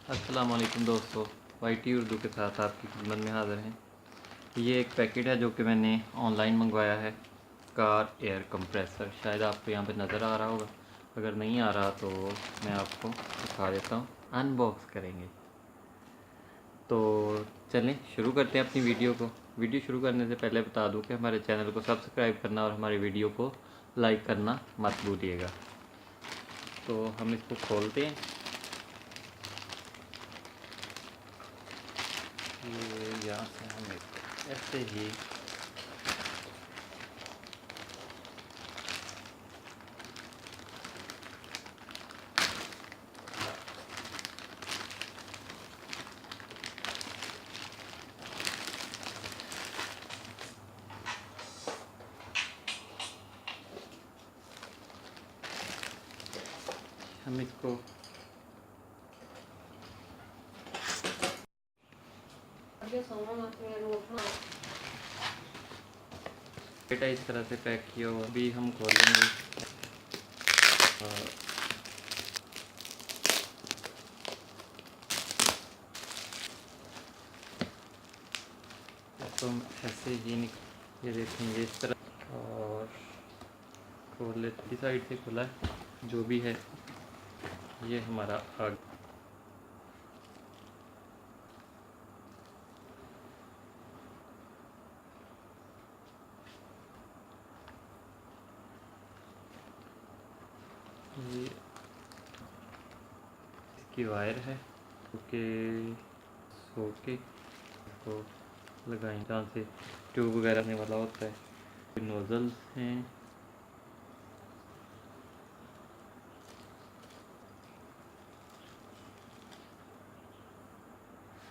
अस्सलाम वालेकुम दोस्तों, वाईटी उर्दू के साथ आपकी खिदमत में हाज़िर हैं। ये एक पैकेट है जो कि मैंने ऑनलाइन मंगवाया है, कार एयर कंप्रेसर। शायद आपको यहाँ पे नज़र आ रहा होगा, अगर नहीं आ रहा तो मैं आपको दिखा देता हूँ। अनबॉक्स करेंगे तो चलें शुरू करते हैं अपनी वीडियो को। वीडियो शुरू करने से पहले बता दूँ कि हमारे चैनल को सब्सक्राइब करना और हमारी वीडियो को लाइक करना मत भूलिएगा। तो हम इसको खोलते हैं। ये यहाँ से हम इसको ऐसे ही हम इसको बेटा इस तरह से पैक किया हुआ अभी हम खोलेंगे। तो हम ऐसे ही ये देखेंगे इस तरह, और खोल लेते। इस साइड से खुला है जो भी है, ये हमारा आग। ये इसकी वायर है ओके, सो के तो लगाएं जहाँ से ट्यूब वगैरह आने वाला होता है। नोज़ल्स हैं,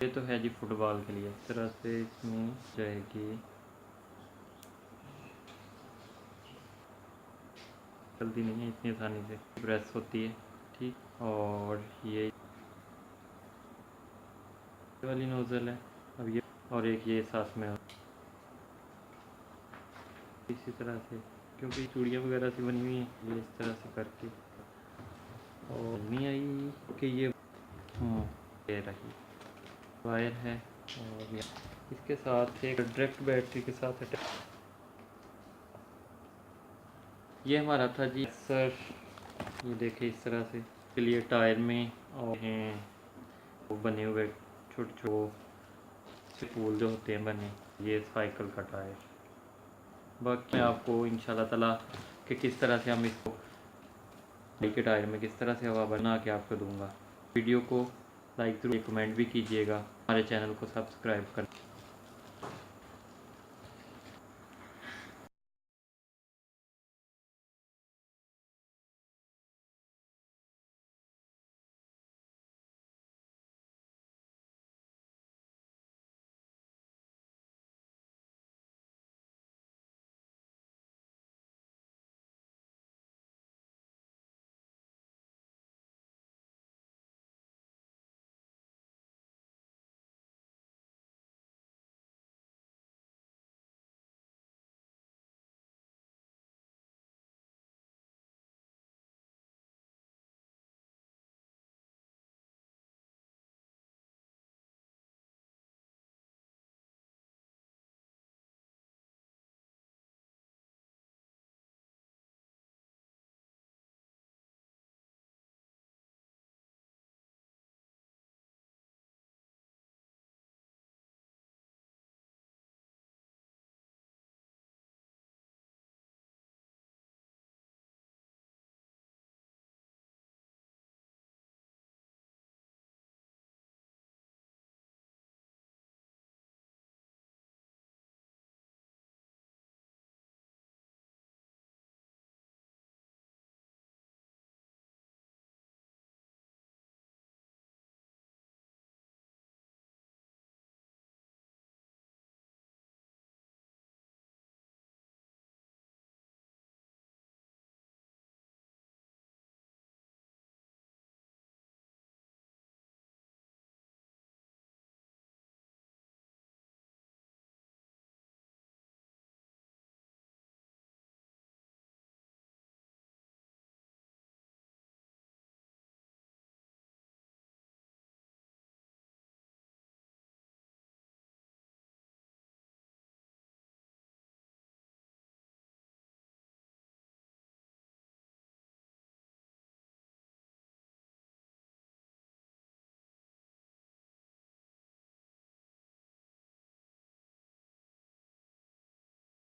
ये तो है जी फुटबॉल के लिए। इस तरह से इसमें जाएगी, जल्दी नहीं है, इतनी आसानी से प्रेस होती है ठीक। और ये वाली नोज़ल है। अब ये और एक ये साथ में इसी तरह से, क्योंकि चूड़ियाँ वगैरह से बनी हुई हैं, ये इस तरह से करके। और नहीं आई कि ये ये रही वायर है। और इसके साथ एक डायरेक्ट बैटरी के साथ अटैच। ये हमारा था जी सर, ये देखिए इस तरह से के लिए टायर में और हैं वो बने हुए छोटे छोटे फूल जो होते हैं बने, ये साइकिल का टायर। बाकी मैं आपको इंशाल्लाह ताला कि किस तरह से हम इसको के टायर में किस तरह से हवा बना के आपको दूंगा। वीडियो को लाइक ज़रूर, कमेंट भी कीजिएगा, हमारे चैनल को सब्सक्राइब कर।